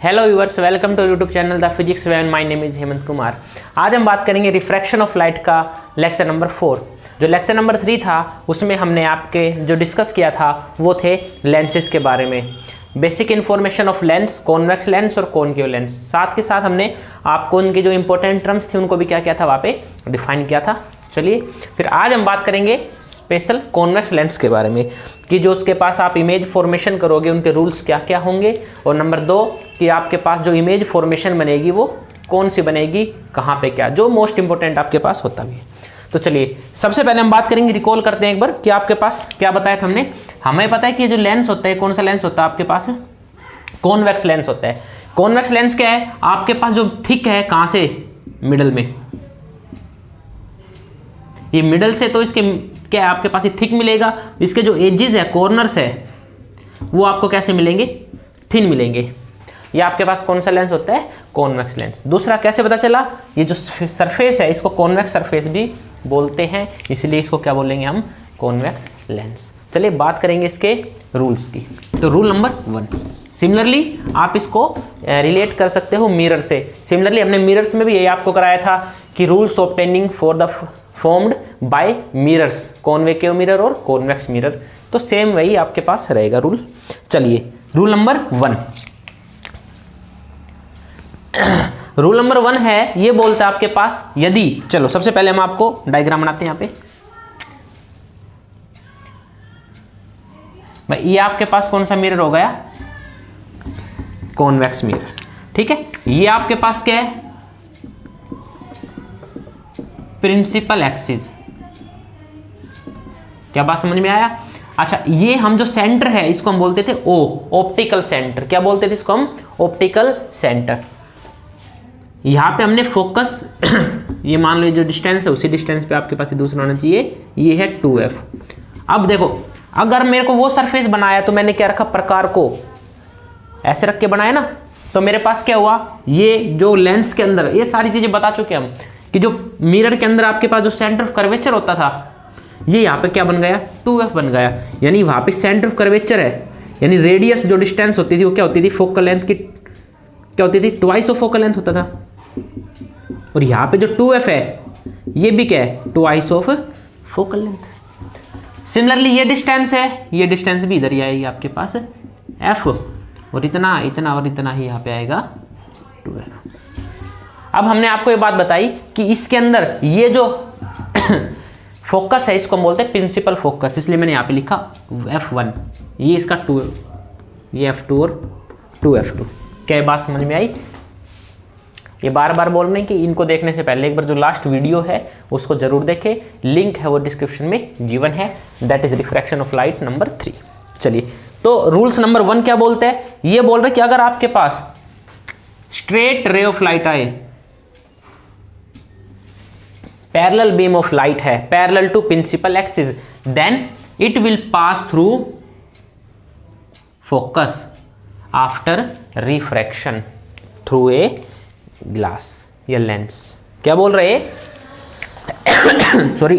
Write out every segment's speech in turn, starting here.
Hello viewers, welcome to YouTube channel the physics van. My name is Hemant Kumar. आज हम बात करेंगे रिफ्रैक्शन ऑफ लाइट का लेक्चर नंबर 4। जो लेक्चर नंबर 3 था उसमें हमने आपके जो डिस्कस किया था वो थे लेंसेज के बारे में, basic information of lens, convex lens और कॉनकेव लेंस। साथ के साथ हमने आपको उनके जो इंपॉर्टेंट टर्म्स थे उनको भी क्या किया था वहाँ पे डिफाइन किया था। चलिए फिर आज हम बात करेंगे स्पेशल कॉन्वेक्स लेंस के बारे में कि जो उसके पास आप इमेज फॉर्मेशन करोगे उनके रूल्स क्या क्या होंगे, और नंबर 2 कि आपके पास जो इमेज फॉर्मेशन बनेगी वो कौन सी बनेगी, कहाँ पे क्या, जो मोस्ट इंपॉर्टेंट आपके पास होता भी है। तो चलिए सबसे पहले हम बात करेंगे, रिकॉल करते हैं एक बार कि आपके पास क्या बताया था हमने। हमें पता है कि जो लेंस होता है, कौन सा लेंस होता है आपके पास, कॉन्वेक्स लेंस होता है। कॉन्वेक्स लेंस क्या है, आपके पास जो थिक है कहाँ से, मिडल में, ये मिडल से, तो इसके क्या है आपके पास ये थिक मिलेगा, इसके जो एजेस है, कॉर्नर्स है, वो आपको कैसे मिलेंगे, थिन मिलेंगे। ये आपके पास कौन सा लेंस होता है, कॉन्वेक्स लेंस। दूसरा कैसे पता चला, ये जो सरफेस है इसको कॉन्वेक्स सरफेस भी बोलते हैं, इसलिए इसको क्या बोलेंगे हम, कॉन्वेक्स लेंस। चलिए बात करेंगे इसके रूल्स की। तो रूल नंबर 1, सिमिलरली आप इसको रिलेट कर सकते हो मिरर से। सिमिलरली हमने मिरर्स में भी यही आपको कराया था कि rules obtaining for the formed by mirrors, concave mirror और कॉन्वेक्स मिरर। तो सेम वही आपके पास रहेगा रूल। चलिए रूल नंबर 1, रूल नंबर 1 है, ये बोलता है आपके पास यदि, चलो सबसे पहले हम आपको डायग्राम बनाते हैं यहाँ पे। भाई ये आपके पास कौन सा मिरर हो गया, कॉन्वेक्स मिरर, ठीक है। ये आपके पास क्या है, प्रिंसिपल एक्सिस। क्या बात समझ में आया। अच्छा, ये हम जो सेंटर है इसको हम बोलते थे ओ, ऑप्टिकल सेंटर। क्या बोलते थे इसको हम, ऑप्टिकल सेंटर। यहां पे हमने फोकस ये मान लो जो डिस्टेंस है उसी डिस्टेंस पे आपके पास दूसरा होना चाहिए, ये है 2f। अब देखो अगर मेरे को वो सरफेस बनाया तो मैंने क्या रखा, प्रकार को ऐसे रख के बनाया ना, तो मेरे पास क्या हुआ, ये जो लेंस के अंदर, ये सारी चीजें बता चुके हम कि जो मिरर के अंदर आपके पास जो सेंटर ऑफ कर्वेचर होता था, ये यहाँ पे क्या बन गया, 2f बन गया। यानी वहां पे सेंटर ऑफ कर्वेचर है, यानी रेडियस जो डिस्टेंस होती थी वो क्या होती थी, फोकल लेंथ की क्या होती थी, ट्वाइस ऑफ फोकल लेंथ होता था। और यहाँ पे जो 2f है ये भी क्या है, twice of focal length. Similarly ये डिस्टेंस है, ये डिस्टेंस भी इधर ही आएगी आपके पास f, और इतना इतना और इतना ही यहाँ पे आएगा 2f। अब हमने आपको ये बात बताई कि इसके अंदर ये जो फोकस है इसको हम बोलते हैं प्रिंसिपल फोकस, इसलिए मैंने यहाँ पे लिखा f1, ये इसका 2, ये f2 और 2f2। क्या बात समझ में आई। ये बार बार बोल रहे हैं कि इनको देखने से पहले एक बार जो लास्ट वीडियो है उसको जरूर देखें, लिंक है वो डिस्क्रिप्शन में गिवन है, that is refraction of light number 3। चलिए तो रूल्स नंबर 1 क्या बोलते हैं, ये बोल रहे हैं कि अगर आपके पास स्ट्रेट रे ऑफ लाइट आए, पैरेलल बीम ऑफ लाइट है, parallel to principal axis, then it will pass through focus after refraction through a glass या लेंस। क्या बोल रहे हैं sorry,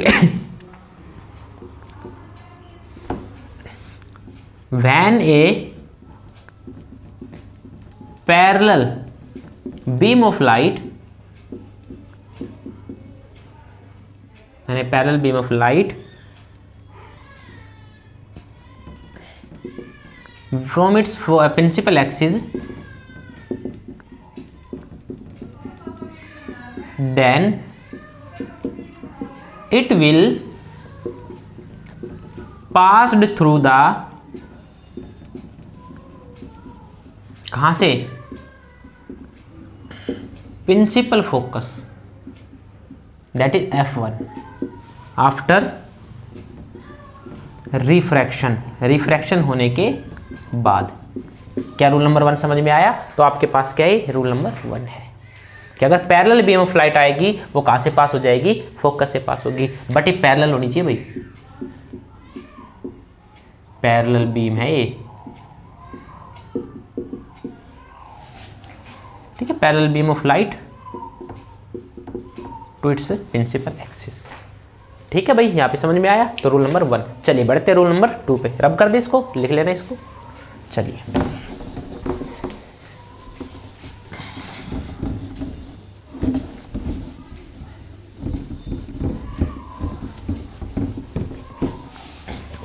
when a parallel beam of light, parallel beam of light from its principal axis, then it will passed through the, कहां से, principal focus, that is f1 after refraction, refraction होने के बाद। क्या रूल नंबर 1 समझ में आया। तो आपके पास क्या है, रूल नंबर 1 है कि अगर पैरेलल बीम ऑफ लाइट आएगी वो कहां से पास हो जाएगी, फोकस से पास होगी, बट ये पैरेलल होनी चाहिए भाई, पैरेलल बीम है ये, ठीक है, parallel beam of light to its principal axis. ठीक है भाई, यहाँ पे समझ में आया। तो रूल नंबर 1। चलिए बढ़ते रूल नंबर 2 पे। रब कर दे इसको, लिख लेना इसको। चलिए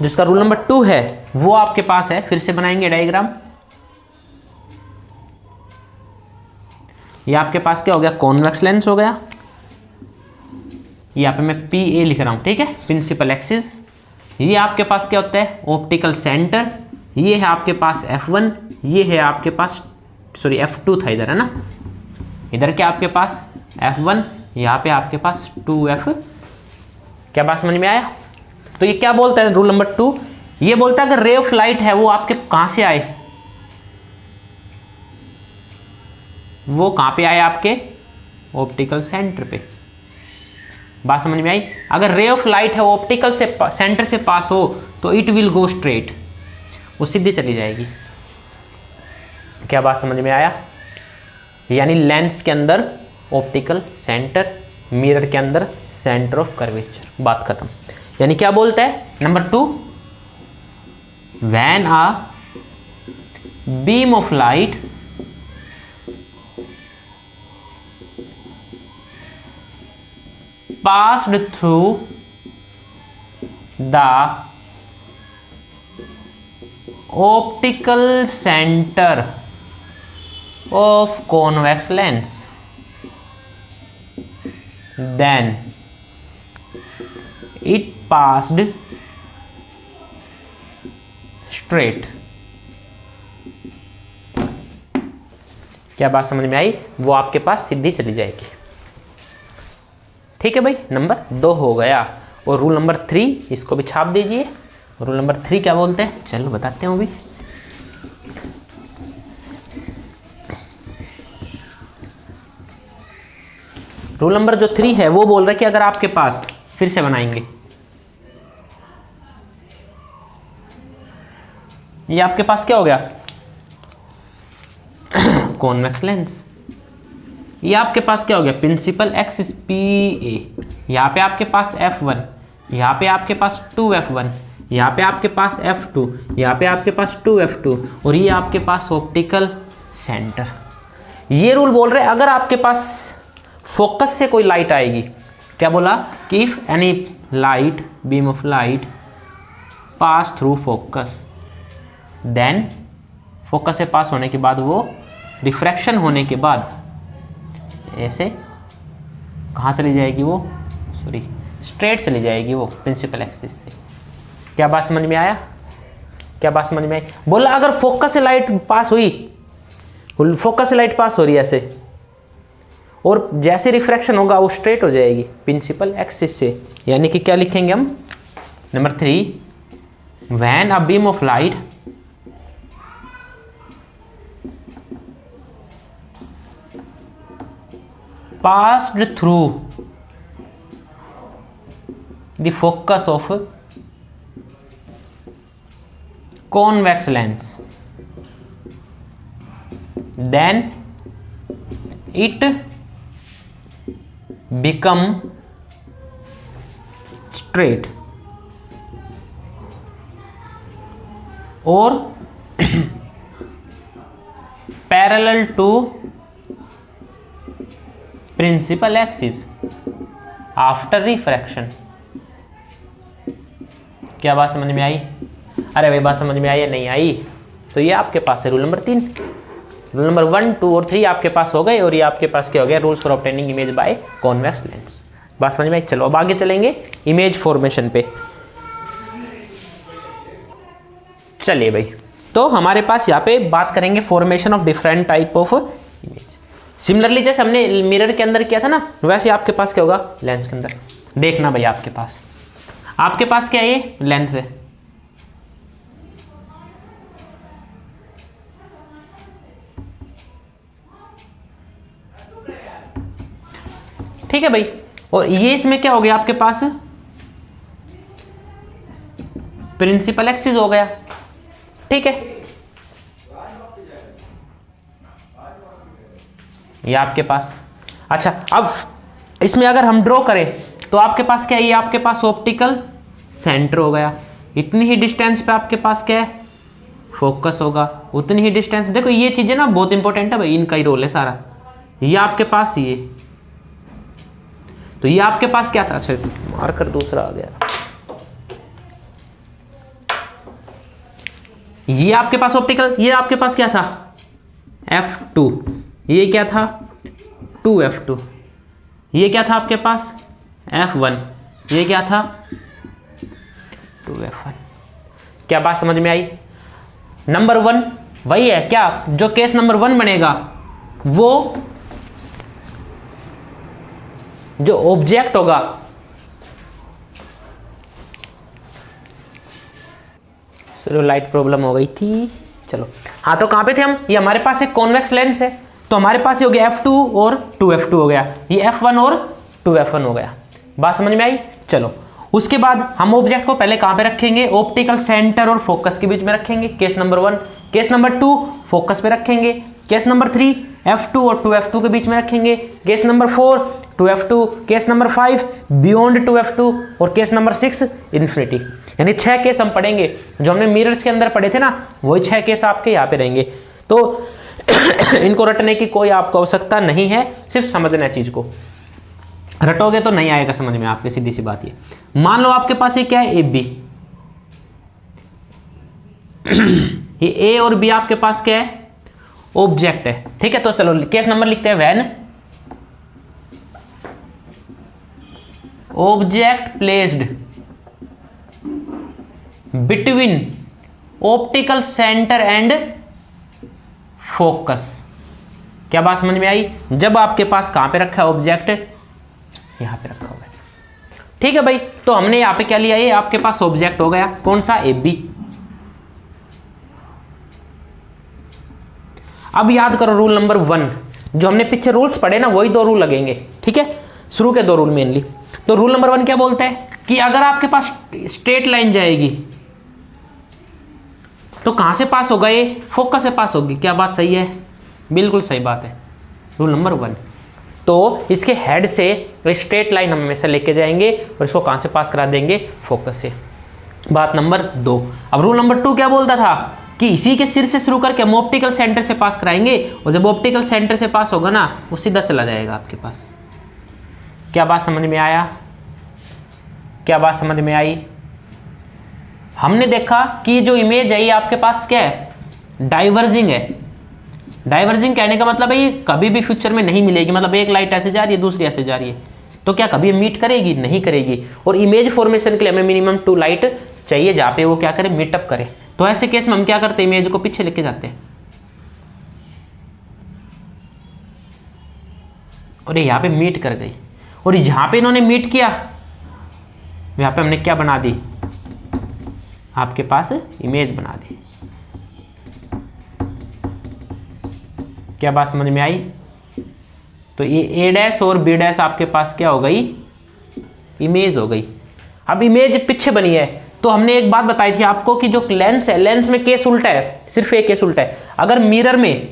जिसका रूल नंबर 2 है वो आपके पास है। फिर से बनाएंगे डायग्राम। ये आपके पास क्या हो गया, कॉन्वेक्स लेंस हो गया। यहाँ पे मैं PA लिख रहा हूं, ठीक है, प्रिंसिपल एक्सिस। ये आपके पास क्या होता है, ऑप्टिकल सेंटर। ये है आपके पास F1, ये है आपके पास सॉरी F2 था इधर, है ना। इधर क्या आपके पास F1, यहाँ पे आपके पास 2F। क्या बात समझ में आया। तो ये क्या बोलता है रूल नंबर 2, ये बोलता है अगर रे ऑफ लाइट है वो आपके कहां से आए, वो कहां पे आए, आपके ऑप्टिकल सेंटर पे। बात समझ में आई। अगर रे ऑफ लाइट है वो ऑप्टिकल से सेंटर से पास हो तो इट विल गो स्ट्रेट, वो सीधी चली जाएगी। क्या बात समझ में आया। यानी लेंस के अंदर ऑप्टिकल सेंटर, मिरर के अंदर सेंटर ऑफ कर्वेचर, बात खत्म। यानी क्या बोलता है number 2, when a beam of light passed through the optical center of convex lens, then it passed straight। क्या बात समझ में आई, वो आपके पास सीधी चली जाएगी। ठीक है भाई, नंबर 2 हो गया। और रूल नंबर 3 इसको भी छाप दीजिए। रूल नंबर 3 क्या बोलते हैं, चलो बताते हैं। भी रूल नंबर जो 3 है वो बोल रहा है कि अगर आपके पास, फिर से बनाएंगे, ये आपके पास क्या हो गया, कॉन्वेक्स लेंस। ये आपके पास क्या हो गया, प्रिंसिपल एक्सिस PA। यहाँ पे आपके पास F1, यहाँ पे आपके पास 2F1, यहाँ पे आपके पास F2, यहाँ पे आपके पास 2F2, और ये आपके पास ऑप्टिकल सेंटर। ये रूल बोल रहे हैं अगर आपके पास फोकस से कोई लाइट आएगी, क्या बोला कि if any light, beam of light pass through focus, then focus से पास होने के बाद वो रिफ्रैक्शन होने के बाद ऐसे कहाँ चली जाएगी, वो सॉरी स्ट्रेट चली जाएगी वो प्रिंसिपल एक्सिस से। क्या बात समझ में आया, क्या बात समझ में आई। बोला अगर फोकस से लाइट पास हुई, फोकस से लाइट पास हो रही है ऐसे, और जैसे रिफ्रैक्शन होगा वो स्ट्रेट हो जाएगी प्रिंसिपल एक्सिस से। यानी कि क्या लिखेंगे हम, number 3, when a beam of light passed through the focus of convex lens, then it become straight, or parallel to principal axis after refraction. क्या बात समझ में आई। अरे भाई बात समझ में आई या नहीं आई। तो ये आपके पास है रूल नंबर 3। रूल नंबर 1, 2 और 3 आपके पास हो गए, और ये आपके पास क्या हो गया, rules for obtaining image by convex lens. बात समझ में आई। चलो अब आगे चलेंगे इमेज फॉर्मेशन पे। चलिए भाई, तो हमारे पास यहाँ पे बात करेंगे formation of different type of image. Similarly जैसे हमने मिरर के अंदर किया था ना, वैसे आपके पास क्या होगा लेंस के अंदर। देखना भाई, आपके पास क्या है, ये लेंस है। ठीक है भाई, और ये इसमें क्या हो गया आपके पास, प्रिंसिपल एक्सिस हो गया। ठीक है, ये आपके पास। अच्छा, अब इसमें अगर हम ड्रॉ करें तो आपके पास क्या है, ये आपके पास ऑप्टिकल सेंटर हो गया। इतनी ही डिस्टेंस पे आपके पास क्या है, फोकस होगा। उतनी ही डिस्टेंस, देखो ये चीजें ना बहुत इंपॉर्टेंट है भाई, इनका ही रोल है सारा। ये आपके पास ये, तो ये आपके पास क्या था, अच्छा मार्कर दूसरा आ गया। ये आपके पास ऑप्टिकल, ये आपके पास क्या था F2, ये क्या था 2F2, ये क्या था आपके पास F1, ये क्या था 2F1। क्या बात समझ में आई? नंबर 1 वही है क्या, जो केस नंबर 1 बनेगा वो जो ऑब्जेक्ट होगा, चलो लाइट प्रॉब्लम हो गई थी, चलो हाँ तो कहां पे थे हम, ये हमारे पास एक कॉन्वेक्स लेंस है, तो हमारे पास ये हो गया F2 और 2F2 हो गया, ये F1 और 2F1 हो गया। बात समझ में आई? चलो उसके बाद हम ऑब्जेक्ट को पहले कहां पे रखेंगे, ऑप्टिकल सेंटर और फोकस के बीच में रखेंगे, case number 1। Case number 2 focus पे रखेंगे। केस नंबर 3 F2 और 2F2 के बीच में रखेंगे। Case number 4 2F2। Case number 5 beyond 2F2 और केस नंबर 6 इन्फिनिटी। यानी 6 केस हम पढ़ेंगे, जो हमने मिरर्स के अंदर पढ़े थे ना, वही 6 केस आपके यहाँ पे रहेंगे। तो इनको रटने की कोई आपको आवश्यकता नहीं है, सिर्फ समझना है चीज को, रटोगे तो नहीं आएगा समझ में आपके, सीधी सी बात ये। मान लो आपके पास ये क्या है, ए बी, ये ए और बी आपके पास क्या है, ऑब्जेक्ट है, ठीक है। तो चलो केस नंबर लिखते हैं, when object placed between optical centre and focus. क्या बात समझ में आई? जब आपके पास कहां पे रखा है ऑब्जेक्ट, यहां पे रखा हुआ है, ठीक है भाई। तो हमने यहां पे क्या लिया, ये आपके पास ऑब्जेक्ट हो गया, कौन सा, ए बी। अब याद करो रूल नंबर 1, जो हमने पीछे रूल्स पढ़े ना, वही 2 रूल लगेंगे, ठीक है, शुरू के 2 रूल मेनली। तो रूल नंबर 1 क्या बोलता है कि अगर आपके पास स्ट्रेट लाइन जाएगी तो कहां से पास होगा, ये फोकस से पास होगी। क्या बात सही है? बिल्कुल सही बात है, रूल नंबर 1। तो इसके हेड से स्ट्रेट लाइन हम हमेशा लेके जाएंगे और इसको कहां से पास करा देंगे, फोकस से। बात नंबर 2। अब रूल नंबर 2 क्या बोलता था कि इसी के सिर से शुरू करके हम ऑप्टिकल सेंटर से पास कराएंगे, और जब ऑप्टिकल सेंटर से पास होगा ना, वो सीधा चला जाएगा आपके पास। क्या बात समझ में आया? क्या बात समझ में आई? हमने देखा कि जो इमेज है ये आपके पास क्या है, डाइवर्जिंग है। डाइवर्जिंग कहने का मतलब है ये कभी भी फ्यूचर में नहीं मिलेगी, मतलब एक लाइट ऐसे जा रही है, दूसरी ऐसे जा रही है, तो क्या कभी मीट करेगी, नहीं करेगी। और इमेज फॉर्मेशन के लिए हमें मिनिमम 2 लाइट चाहिए, जहां पे वो क्या करे, मीटअप करे। तो ऐसे केस में हम क्या करते हैं, इमेज को पीछे लेके जाते हैं, और ये यहां पे मीट कर गई, और जहां पे इन्होंने मीट किया यहां पे हमने क्या बना दी, आपके पास इमेज बना दी। क्या बात समझ में आई? तो ये ए डैश और बी डैश आपके पास क्या हो गई, इमेज हो गई। अब इमेज पीछे बनी है, तो हमने एक बात बताई थी आपको कि जो लेंस है, लेंस में केस उल्टा है, सिर्फ एक केस उल्टा है। अगर मिरर में,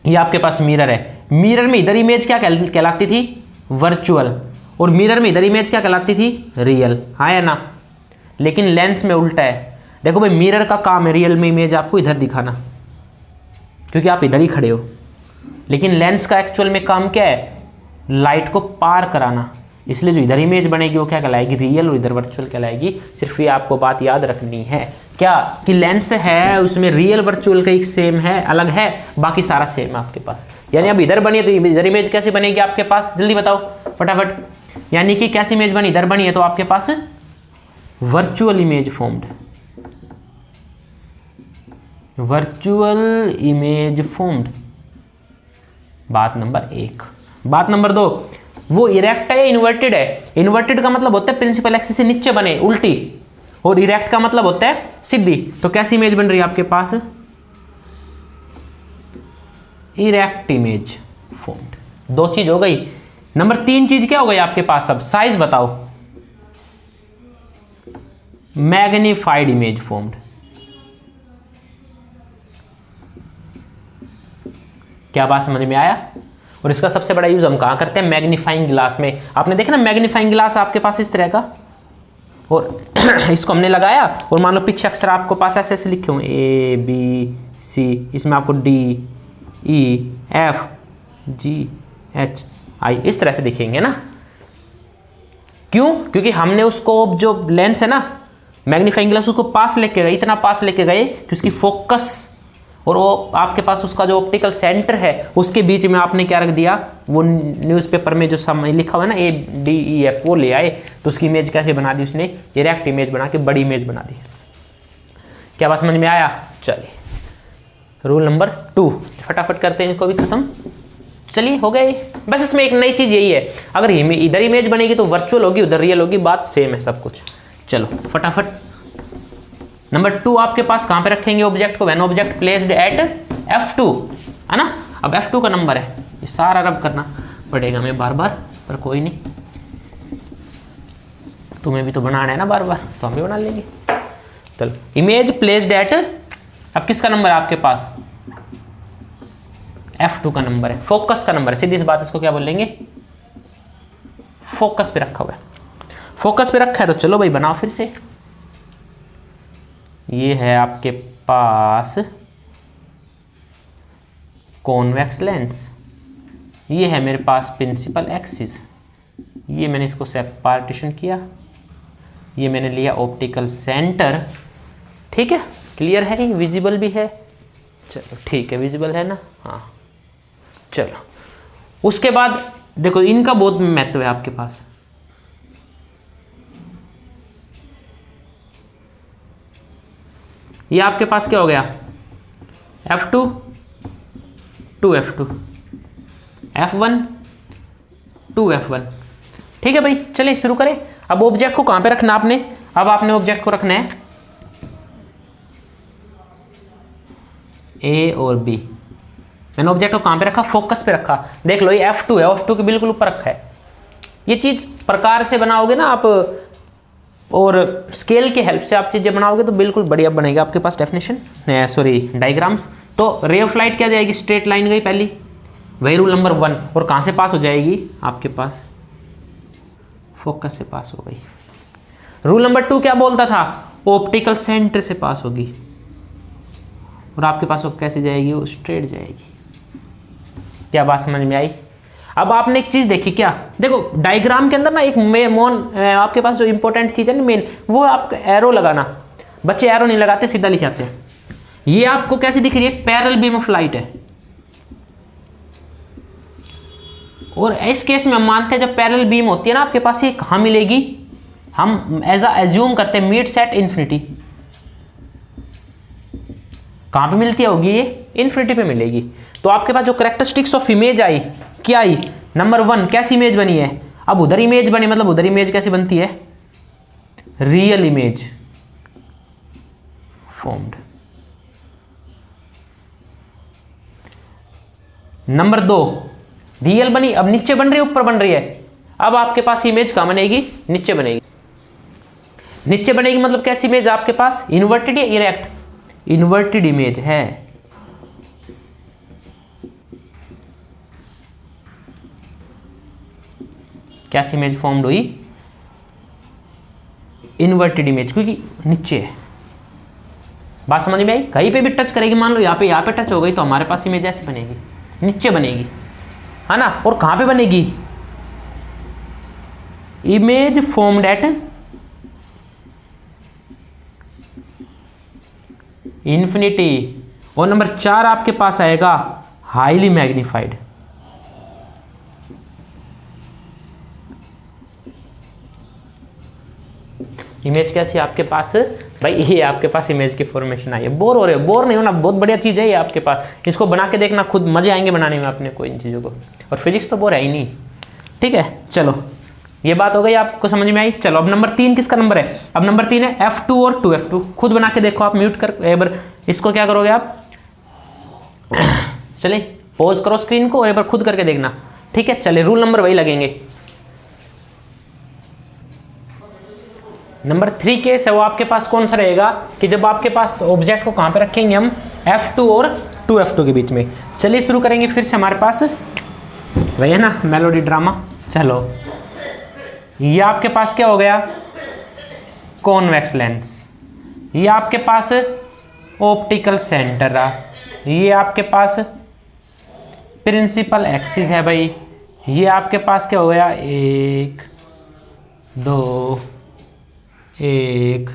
ये आपके पास मिरर है, मिरर में इधर इमेज क्या कहलाती थी, वर्चुअल, और मिरर में इधर इमेज क्या कहलाती थी, रियल, हाँ या ना। लेकिन लेंस में उल्टा है। देखो भाई, मिरर का काम है रियल में इमेज आपको इधर दिखाना, क्योंकि आप इधर ही खड़े हो, लेकिन लेंस का एक्चुअल में काम क्या है, लाइट को पार कराना। इसलिए जो इधर इमेज बनेगी वो क्या कहलाएगी, रियल, और इधर वर्चुअल कहलाएगी। सिर्फ ये आपको बात याद रखनी है क्या, कि लेंस है उसमें रियल वर्चुअल का एक सेम है, अलग है, बाकी सारा सेम है आपके पास। यानी अब इधर बनी है तो इधर इमेज कैसे बनेगी आपके पास, जल्दी बताओ फटाफट। यानी कि कैसी इमेज बनी, इधर बनी है तो आपके पास virtual image formed, virtual image formed. बात नंबर 1। बात नंबर 2, वो इरेक्ट है या इन्वर्टेड है। इन्वर्टेड का मतलब होता है प्रिंसिपल एक्सिस से नीचे बने, उल्टी, और इरेक्ट का मतलब होता है सीधी। तो कैसी इमेज बन रही है आपके पास, इरेक्ट इमेज फॉर्म्ड। 2 चीज हो गई। नंबर 3 चीज क्या हो गई आपके पास, अब साइज बताओ, मैग्नीफाइड इमेज फॉर्म्ड। क्या बात समझ में आया? और इसका सबसे बड़ा यूज हम कहां करते हैं, मैग्नीफाइंग ग्लास में। आपने देखा ना मैग्नीफाइंग ग्लास आपके पास इस तरह का, और इसको हमने लगाया, और मान लो पीछे अक्षर आपको पास ऐसे ऐसे लिखे हुए A B C, इसमें आपको D E F G H I इस तरह से दिखेंगे ना। क्यों? क्योंकि हमने उसको जो लेंस है ना, मैग्नीफाइंग ग्लास उसको पास लेके गए, इतना पास लेके गए कि उसकी फोकस और वो आपके पास उसका जो ऑप्टिकल सेंटर है उसके बीच में आपने क्या रख दिया, वो न्यूज़पेपर में जो समय लिखा हुआ है ना ADEF, वो ले आए। तो उसकी इमेज कैसे बना दी उसने, डायरेक्ट इमेज बना के बड़ी इमेज बना दी। क्या बात समझ में आया? चलिए रूल नंबर 2 फटाफट करते हैं इसको भी खत्म। चलिए हो गए। बस इसमें एक नई चीज यही है, अगर इधर इमेज बनेगी तो वर्चुअल होगी, उधर रियल होगी, बात सेम है सब कुछ। चलो फटाफट नंबर 2 आपके पास कहां पे रखेंगे ऑब्जेक्ट को, when object placed at F2, है ना। अब F2 का नंबर है, ये सारा रब करना पड़ेगा हमें बार बार, पर कोई नहीं, तुम्हें भी तो बनाना है ना बार बार, तो हम भी बना लेंगे। चलो इमेज प्लेस्ड एट, अब किसका नंबर है आपके पास, F2 का नंबर है, फोकस का नंबर है, सीधी सी बात, इसको क्या बोलेंगे, फोकस पे रखा हुआ है। फोकस पे रखा है तो चलो भाई बनाओ फिर से। ये है आपके पास कॉन्वेक्स लेंस, ये है मेरे पास प्रिंसिपल एक्सिस, ये मैंने इसको पार्टीशन किया, ये मैंने लिया ऑप्टिकल सेंटर। ठीक है, क्लियर है कि विजिबल भी है? चलो ठीक है, विजिबल है ना, हाँ। चलो उसके बाद देखो इनका बहुत महत्व है आपके पास। ये आपके पास क्या हो गया, F2 2F2, F1 2F1। ठीक है भाई, चलिए शुरू करें। अब ऑब्जेक्ट को कहां पे रखना आपने, अब आपने ऑब्जेक्ट को रखना है A और B। मैंने ऑब्जेक्ट को कहां पे रखा, फोकस पे रखा। देख लो ये F2 है, F2 के बिल्कुल ऊपर रखा है। ये चीज प्रकार से बनाओगे ना आप, और स्केल के हेल्प से आप चीजें बनाओगे तो बिल्कुल बढ़िया बनेगा आपके पास डेफिनेशन, सॉरी डायग्राम्स। तो रे ऑफ लाइट क्या जाएगी, स्ट्रेट लाइन गई पहली, वही रूल नंबर 1, और कहां से पास हो जाएगी आपके पास, फोकस से पास हो गई। रूल नंबर 2 क्या बोलता था, ऑप्टिकल सेंटर से पास होगी, और आपके पास वो कैसे जाएगी, वो स्ट्रेट जाएगी। क्या बात समझ में आई? अब आपने एक चीज देखी क्या, देखो डायग्राम के अंदर ना एक आपके पास जो इंपॉर्टेंट चीज है ना मेन, वो आपका एरो लगाना। बच्चे एरो नहीं लगाते, सीधा लिखाते हैं। ये आपको कैसी दिख रही है, पैरेलल बीम ऑफ लाइट है, और इस केस में हम मानते हैं जब पैरेलल बीम होती है ना आपके पास, ये कहां मिलेगी, हम एज्यूम करते हैं मिड सेट इंफिनिटी। कहां पे मिलती होगी ये, इन्फिनिटी पे मिलेगी। तो आपके पास जो कैरेक्टरिस्टिक्स ऑफ इमेज आई, क्या आई, नंबर 1 कैसी इमेज बनी है, अब उधर इमेज बनी, मतलब उधर इमेज कैसे बनती है, real image formed. Number 2 real बनी, अब नीचे बन रही है ऊपर बन रही है, अब आपके पास इमेज कहां बनेगी, नीचे बनेगी। नीचे बनेगी मतलब कैसी इमेज आपके पास, इन्वर्टेड या इरेक्ट, इन्वर्टेड इमेज है। कैसी इमेज फॉर्म्ड हुई, इन्वर्टेड इमेज, क्योंकि नीचे है। बात समझ में आई? कहीं पे भी टच करेगी, मान लो यहाँ पे टच हो गई तो हमारे पास इमेज ऐसी बनेगी, नीचे बनेगी, है ना। और कहां पे बनेगी, इमेज फॉर्म्ड एट इंफिनिटी। और नंबर 4 आपके पास आएगा हाईली मैग्नीफाइड। इमेज कैसी आपके पास भाई, ये आपके पास इमेज की फॉर्मेशन आई है। बोर हो रहे हो, बोर नहीं होना, बहुत बढ़िया चीज है ये आपके पास, इसको बना के देखना, खुद मजे आएंगे बनाने में अपने को इन चीजों को। और फिजिक्स तो बोर है ही नहीं। ठीक है, चलो ये बात हो गई, आपको समझ में आई। चलो अब नंबर 3 किसका नंबर है, अब नंबर 3 है F2 और 2F2। खुद बना के देखो आप, म्यूट कर एक बार इसको, क्या करोगे आप, चलिए पॉज करो स्क्रीन को और एक बार खुद करके देखना। ठीक है, चलिए रूल नंबर वही लगेंगे। नंबर 3 केस है वो आपके पास कौन सा रहेगा, कि जब आपके पास ऑब्जेक्ट को कहां पे रखेंगे हम, F2 और 2F2 के बीच में। चलिए शुरू करेंगे फिर से, हमारे पास वही है ना मेलोडी ड्रामा। चलो ये आपके पास क्या हो गया, कॉन्वेक्स लेंस, ये आपके पास ऑप्टिकल सेंटर रहा, ये आपके पास प्रिंसिपल एक्सिस है भाई, ये आपके पास क्या हो गया, 1 2 1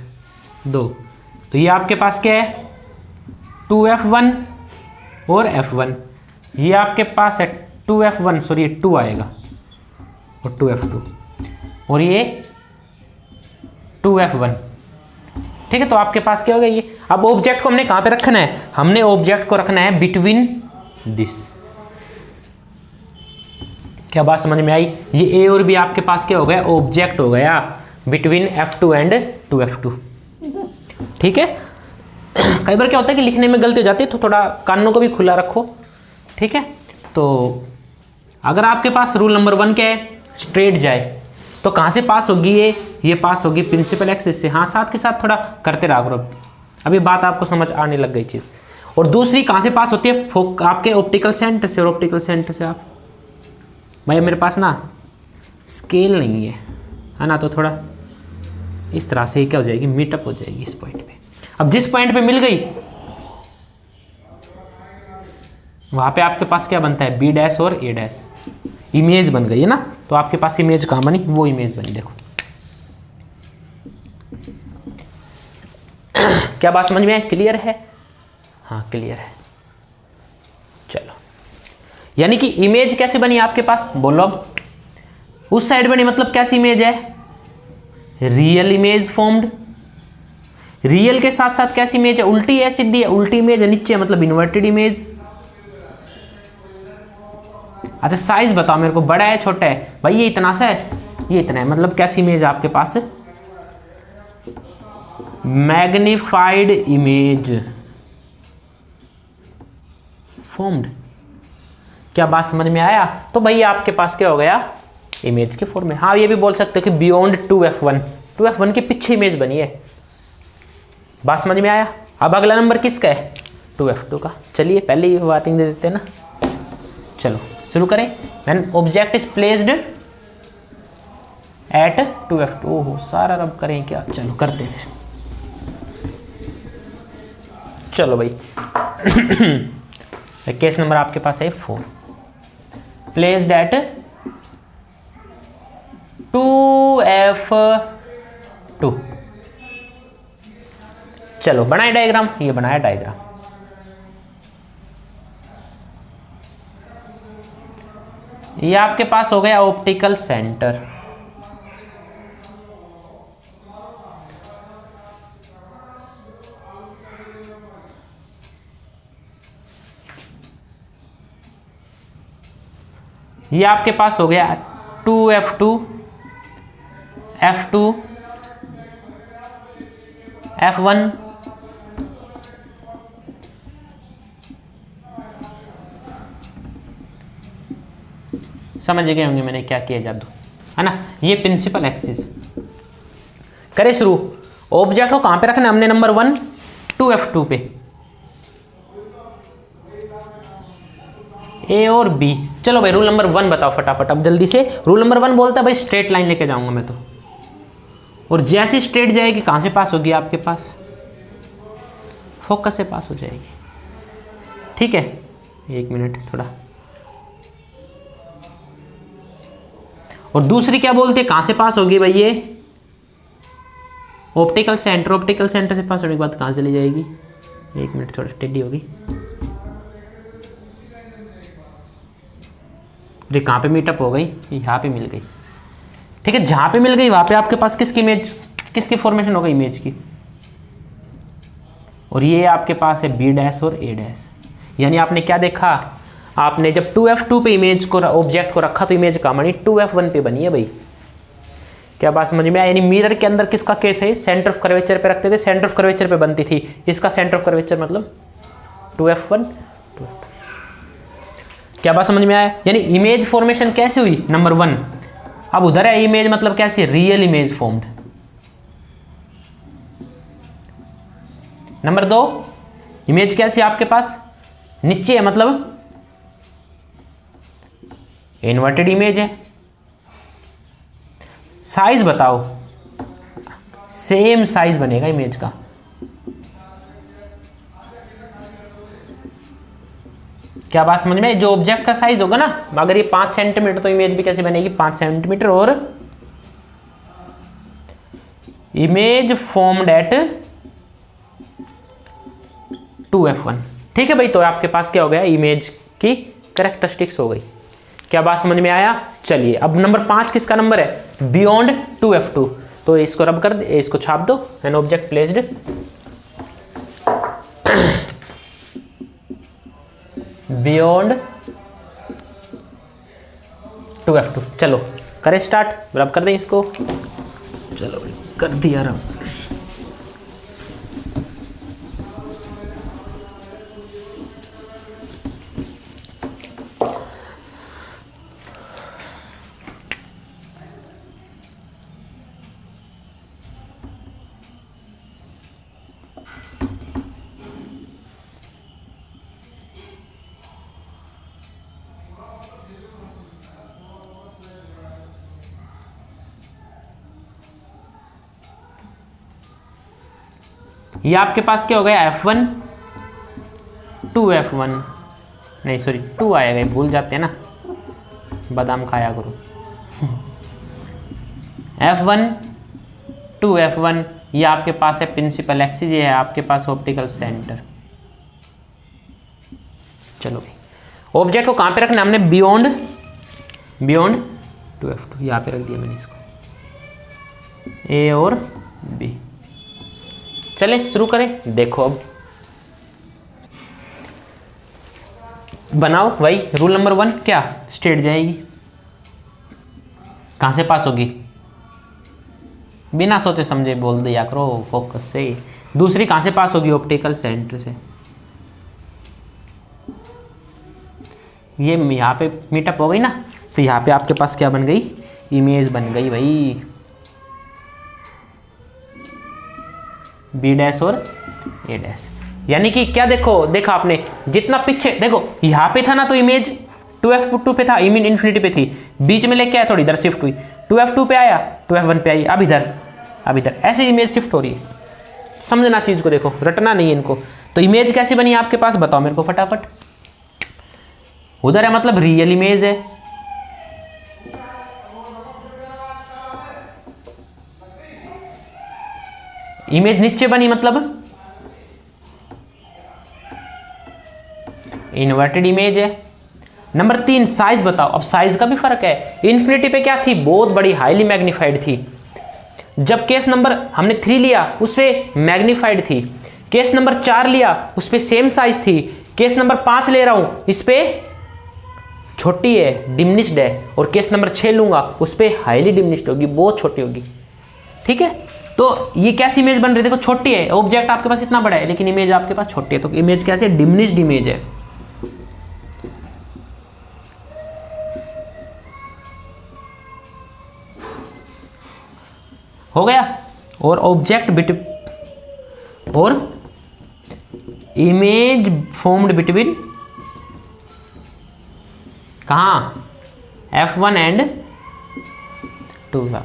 2। तो ये आपके पास क्या है 2f1 और f1। ये आपके पास है 2f1, सॉरी ये 2 आएगा और 2f2 और ये 2f1। ठीक है, तो आपके पास क्या हो गया ये। अब ऑब्जेक्ट को हमने कहां पे रखना है, हमने ऑब्जेक्ट को रखना है बिटवीन दिस। क्या बात समझ में आई। ये ए और बी आपके पास क्या हो गया, ऑब्जेक्ट हो गया बिटवीन f2 एंड 2f2। ठीक है, कई बार क्या होता है कि लिखने में गलती हो जाती है, तो थोड़ा कानों को भी खुला रखो। ठीक है, तो अगर आपके पास रूल नंबर 1 क्या है, स्ट्रेट जाए, तो कहां से पास होगी ये पास होगी प्रिंसिपल एक्सिस से। हाँ, साथ के साथ थोड़ा करते रहा करो, अभी बात आपको समझ आने लग गई चीज। और दूसरी कहां से पास होती है, आपके ऑप्टिकल सेंटर से। और ऑप्टिकल सेंटर से आप, भाई मेरे पास ना स्केल नहीं है ना, तो थोड़ा इस तरह से क्या हो जाएगी, मीटअप हो जाएगी इस पॉइंट पे। अब जिस पॉइंट पे मिल गई वहां पे आपके पास क्या बनता है, बी डैश और ए डैश, इमेज बन गई है ना। तो आपके पास इमेज कहां बनी, वो इमेज बनी, देखो। क्या बात समझ में है, क्लियर है। हाँ क्लियर है। चलो, यानी कि इमेज कैसे बनी आपके पास, बोलो अब। उस साइड बनी मतलब कैसी इमेज है, रियल इमेज फॉर्म्ड। रियल के साथ साथ कैसी इमेज है, उल्टी है, सीधी है, उल्टी इमेज है, नीचे मतलब इन्वर्टेड इमेज। अच्छा साइज बताओ मेरे को, बड़ा है छोटा है, भाई ये इतना सा है, ये इतना है, मतलब कैसी इमेज है आपके पास, मैग्निफाइड इमेज फॉर्म्ड। क्या बात समझ में आया। तो भाई आपके पास क्या हो गया, इमेज के फॉर्म में। हाँ, ये भी बोल सकते हो कि बियॉन्ड 2f1, 2f1 के पीछे इमेज बनी है। बात समझ में आया। अब अगला नंबर किसका है, 2f2 का। चलिए पहले ही वार्निंग दे देते हैं ना। चलो शुरू करें। When object is placed at 2f2। ओहो, सारा रब करें क्या, चलो करते हैं। चलो भाई केस नंबर आपके पास है 4। Placed at 2f2। चलो बनाए डायग्राम, ये बनाया डायग्राम। ये आपके पास हो गया ऑप्टिकल सेंटर। ये आपके पास हो गया 2f2, f2, f1, समझ गए होंगे मैंने क्या किया जादू, है ना। ये प्रिंसिपल एक्सिस। करे शुरू। ऑब्जेक्ट को कहां पे रखना है हमने, नंबर 1 2f2 पे, ए और बी। चलो भाई रूल नंबर 1 बताओ फटाफट अब जल्दी से। रूल नंबर 1 बोलता है भाई स्ट्रेट लाइन लेके जाऊंगा मैं तो, और जैसी स्ट्रेट जाएगी कहां से पास होगी आपके पास, फोकस से पास हो जाएगी। ठीक है, एक मिनट थोड़ा। और दूसरी क्या बोलते हैं, कहां से पास होगी भाई, ये ऑप्टिकल सेंटर। ऑप्टिकल सेंटर से पास होने के बाद कहां चली जाएगी, एक मिनट थोड़ा टेढ़ी होगी। ये कहां पे मीटअप हो गई, यहां पे मिल गई। ठीक है, जहां पे मिल गई वहां पे आपके पास किसकी इमेज, किसकी फॉर्मेशन हो गई, इमेज की। और ये आपके पास है बी डैश और ए डैश। यानी आपने क्या देखा, आपने जब 2f2 पे इमेज को, ऑब्जेक्ट को रखा तो इमेज कहां बनी, 2f1 पे बनी है भाई। क्या बात समझ में आया। यानी मिरर के अंदर किसका केस है, सेंटर ऑफ कर्वेचर पे रखते थे, सेंटर ऑफ कर्वेचर पे बनती थी। इसका सेंटर ऑफ कर्वेचर मतलब 2f1, 2f2। क्या बात समझ में आया। यानी इमेज फॉर्मेशन कैसे हुई, नंबर 1। अब उधर है इमेज मतलब कैसी, real image formed. Number 2, image कैसी आपके पास, नीचे है मतलब इन्वर्टेड इमेज है। साइज बताओ, सेम साइज बनेगा इमेज का। क्या बात समझ में, जो ऑब्जेक्ट का साइज होगा ना, अगर ये 5 सेंटीमीटर तो इमेज भी कैसे बनेगी 5 सेंटीमीटर। और इमेज फॉर्म्ड एट 2f1। ठीक है भाई, तो आपके पास क्या हो गया, इमेज की कैरेक्टरिस्टिक्स हो गई। क्या बात समझ में आया? चलिए अब नंबर 5 किसका नंबर है, बियॉन्ड 2f2। तो इसको रब कर दे, इसको छाप दो, an object placed beyond 2f2। चलो करें स्टार्ट, रब कर दें इसको। चलो कर दिया रब। ये आपके पास क्या हो गया, f1 2f1, नहीं सॉरी 2 आएगा, भूल जाते हैं ना, बादाम खाया करो। f1 2f1, ये आपके पास है प्रिंसिपल एक्सिस, ये है आपके पास ऑप्टिकल सेंटर। चलो भाई, ऑब्जेक्ट को कहां पे रखना है हमने, बियॉन्ड 2f2, यहां पे रख दिया मैंने इसको, ए और बी। चले शुरू करें। देखो अब बनाओ भाई, रूल नंबर 1 क्या, स्ट्रेट जाएगी, कहां से पास होगी, बिना सोचे समझे बोल दिया करो फोकस से। दूसरी कहां से पास होगी, ऑप्टिकल सेंटर से। ये यहां पे मीटअप हो गई ना, तो यहां पे आपके पास क्या बन गई, इमेज बन गई भाई, बी डैश और ए डैश। यानी कि क्या देखा आपने, जितना पीछे देखो यहां पे था ना, तो इमेज 2f2 पे था, इमेज इन्फिनिटी पे थी, बीच में लेके आया थोड़ी इधर शिफ्ट हुई, 2f2 पे आया 2f1 पे आई, अब इधर ऐसे इमेज शिफ्ट हो रही है। समझना चीज को, देखो रटना नहीं है इनको। तो इमेज कैसी बनी आपके पास, बताओ मेरे को फटाफट। उधर है मतलब रियल इमेज है, इमेज नीचे बनी मतलब इन्वर्टेड इमेज है। नंबर 3 साइज बताओ। अब साइज का भी फर्क है, इन्फिनिटी पे क्या थी, बहुत बड़ी हाईली मैग्नीफाइड थी। जब केस नंबर हमने 3 लिया उस पे मैग्नीफाइड थी, केस नंबर 4 लिया उस पे सेम साइज थी, केस नंबर 5 ले रहा हूं इस पे छोटी है, डिमिनिश्ड है, और केस नंबर 6 लूंगा उस पे हाईली डिमिनिश्ड होगी, बहुत छोटी होगी। ठीक है, तो ये कैसी इमेज बन रही है, देखो छोटी है, ऑब्जेक्ट आपके पास इतना बड़ा है लेकिन इमेज आपके पास छोटी है, तो इमेज कैसे, डिमिनिश्ड इमेज है। हो गया। और ऑब्जेक्ट और इमेज फॉर्म्ड बिटवीन कहां, f1 एंड 2।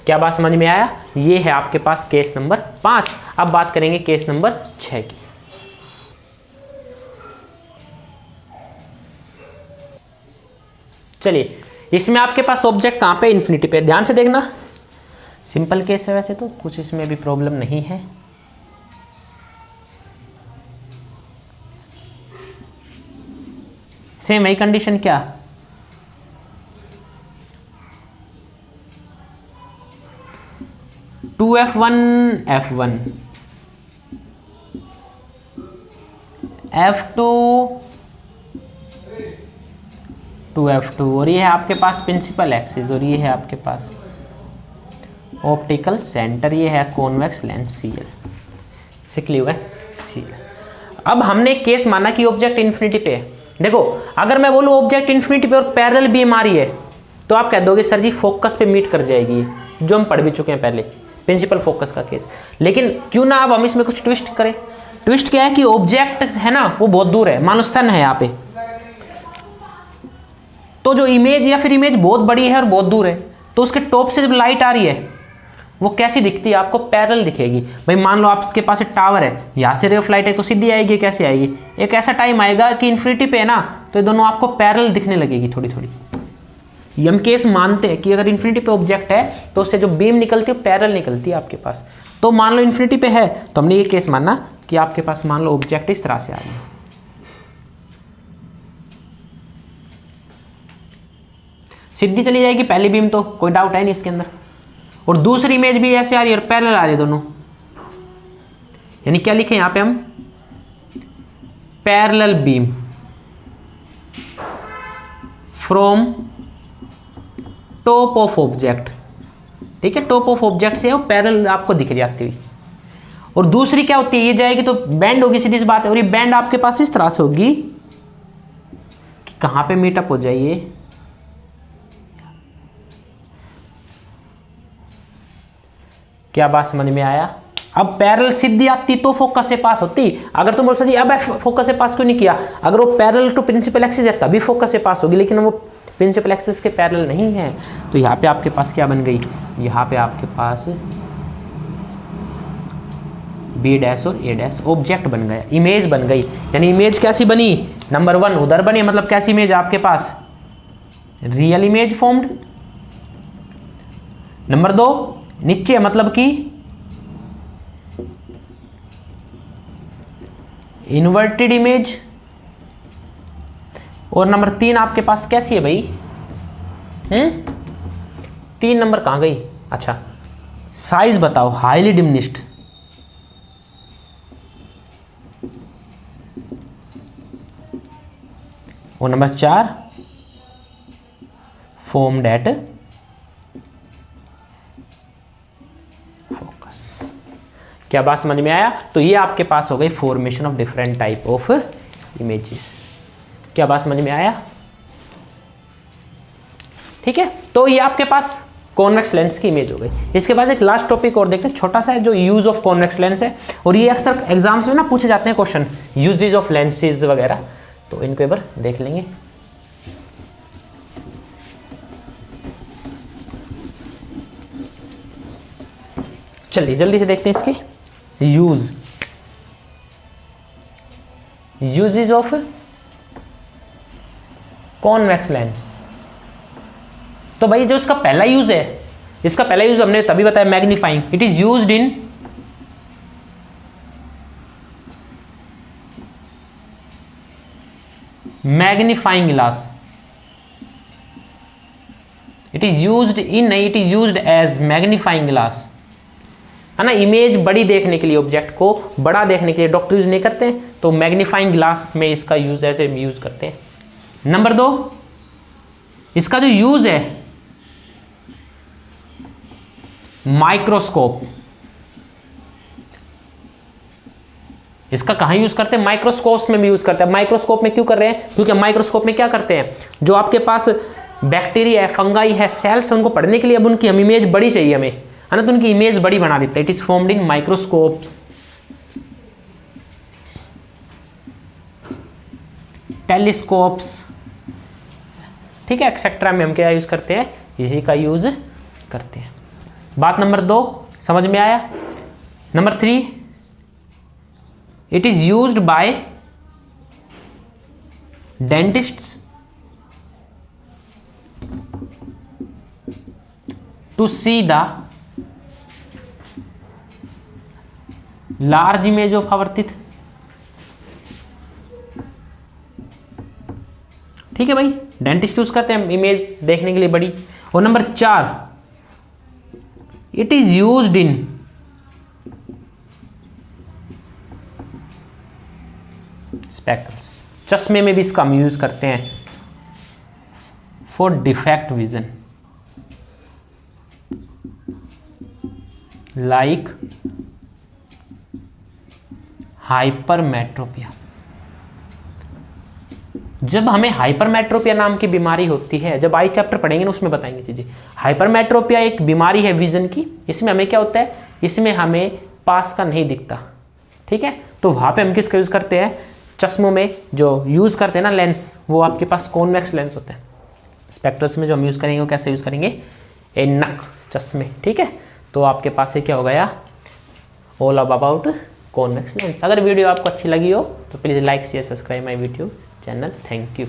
क्या बात समझ में आया? ये है आपके पास केस नंबर 5। अब बात करेंगे केस नंबर 6 की। चलिए, इसमें आपके पास ऑब्जेक्ट कहां पे, इन्फिनिटी पे। ध्यान से देखना, सिंपल केस है वैसे तो, कुछ इसमें भी प्रॉब्लम नहीं है। सेम है कंडीशन, क्या 2f1 f1 f2 2f2, और ये है आपके पास प्रिंसिपल एक्सिस, और ये है आपके पास ऑप्टिकल सेंटर, ये है कॉन्वेक्स लेंस CL, सिकलिव है CL। अब हमने केस माना कि ऑब्जेक्ट इन्फिनिटी पे है। देखो अगर मैं बोलूं ऑब्जेक्ट इन्फिनिटी पे और पैरेलल बीम आ रही है, तो आप कह दोगे सर जी फोकस पे मीट कर जाएगी, जो हम पढ़ भी चुके हैं पहले, प्रिंसिपल फोकस का केस। लेकिन क्यों ना अब हम इसमें कुछ ट्विस्ट करें। ट्विस्ट क्या है कि ऑब्जेक्ट है ना वो बहुत दूर है, मान लो सन है यहाँ पे, तो जो इमेज या फिर इमेज बहुत बड़ी है और बहुत दूर है, तो उसके टॉप से जब लाइट आ रही है वो कैसी दिखती है आपको, पैरेलल दिखेगी। भाई मान लो आपके पास एक टावर है, यहाँ से रे ऑफ लाइट है तो सीधी आएगी, कैसे आएगी, एक ऐसा टाइम आएगा कि इन्फिनिटी पे है ना, तो ये दोनों आपको पैरेलल दिखने लगेगी थोड़ी थोड़ी। ये हम केस मानते हैं कि अगर इन्फिनिटी पे ऑब्जेक्ट है तो उससे जो बीम निकलती है पैरेलल निकलती है आपके पास। तो मान लो इन्फिनिटी पे है तो हमने ये केस मानना कि आपके पास मान लो ऑब्जेक्ट इस तरह से आ गया, सीधी चली जाएगी पहली बीम, तो कोई डाउट है नहीं इसके अंदर। और दूसरी इमेज भी ऐसे आ रही है और पैरेलल आ रही है दोनों, यानी क्या लिखे यहां पे हम, parallel beam from top of object. ठीक है, टॉप ऑफ ऑब्जेक्ट से वो पैरेलल आपको दिख जाती हुई। और दूसरी क्या होती है, ये जाएगी तो बैंड होगी, सीधी सी बात है। और ये बैंड आपके पास इस तरह से होगी कि कहां पे मीटअप हो जाइए, क्या बात समझ में आया। अब पैरेलल सीधी आती तो फोकस से पास होती। अगर तुम बोल सकते अब फोकस से पास क्यों नहीं किया, अगर वो पैरेलल टू प्रिंसिपल एक्सिस है तभी फोकस से पास होगी, लेकिन वो प्रिंसिपल एक्सिस के पैरेलल नहीं है। तो यहाँ पे आपके पास क्या बन गई, यहाँ पे आपके पास बी डैश और ए डैश ऑब्जेक्ट बन गया, इमेज बन गई। यानी इमेज कैसी बनी, नंबर 1 उधर बनी, मतलब कैसी इमेज आपके पास, रियल इमेज फॉर्म्ड। नंबर 2 नीचे मतलब कि इन्वर्टेड इमेज। और नंबर 3 आपके पास कैसी है भाई, 3 नंबर कहां गई, अच्छा साइज बताओ, हाईली डिमिनिश्ड। और नंबर 4 फॉर्म्ड एट फोकस। क्या बात समझ में आया। तो ये आपके पास हो गई formation of different type of images. क्या बात समझ में आया, ठीक है। तो ये आपके पास कॉन्वेक्स लेंस की इमेज हो गई। इसके बाद एक लास्ट टॉपिक और देखते हैं, छोटा सा है, जो यूज ऑफ कॉन्वेक्स लेंस है। और ये अक्सर एग्जाम्स में ना पूछे जाते हैं क्वेश्चन, यूजेज ऑफ लेंसेज वगैरह, तो इनको एक बार देख लेंगे। चलिए जल्दी से देखते हैं इसके यूजेज ऑफ कॉन्वेक्स लेंस। तो भाई जो इसका पहला यूज है, इसका पहला यूज हमने तभी बताया, magnifying. It is used in magnifying glass. It is used as magnifying glass, है ना। इमेज बड़ी देखने के लिए, ऑब्जेक्ट को बड़ा देखने के लिए डॉक्टर यूज नहीं करते हैं, तो मैग्नीफाइंग ग्लास में इसका यूज ऐसे यूज करते हैं। नंबर 2 इसका जो यूज है माइक्रोस्कोप। इसका कहां यूज करते हैं, माइक्रोस्कोप में भी यूज करते हैं। माइक्रोस्कोप में क्यों कर रहे हैं, क्योंकि माइक्रोस्कोप में क्या करते हैं, जो आपके पास बैक्टीरिया है, फंगाई है, सेल्स है, उनको पढ़ने के लिए अब उनकी हम इमेज बड़ी चाहिए हमें, है ना, तो उनकी इमेज बड़ी बना देते हैं। It is formed in microscopes, telescopes, ठीक है, एक्सेट्रा में हम क्या यूज करते हैं, इसी का यूज करते हैं। बात नंबर 2 समझ में आया। Number 3 it is used by dentists to see the large image of our teeth. ठीक है भाई, डेंटिस्ट यूज करते हैं इमेज देखने के लिए बड़ी। और number 4 it is used in spectacles. चश्मे में भी इसका हम यूज करते हैं for defect vision, like hypermetropia. जब हमें हाइपरमेट्रोपिया नाम की बीमारी होती है, जब आई चैप्टर पढ़ेंगे ना उसमें बताएंगे चीजें। हाइपरमेट्रोपिया एक बीमारी है विजन की। इसमें हमें क्या होता है, इसमें हमें पास का नहीं दिखता, ठीक है। तो वहां पे हम किसका यूज करते हैं, चश्मों में जो यूज करते हैं ना लेंस, वो आपके पास कॉन्वेक्स लेंस होते हैं। स्पेक्ट्रल्स में जो हम यूज करेंगे वो कैसे यूज करेंगे, एनक चश्मे, ठीक है। तो आपके पास ये क्या हो गया, ऑल अबाउट कॉन्वेक्स लेंस। अगर वीडियो आपको अच्छी लगी हो तो please like share subscribe my YouTube channel. Thank you.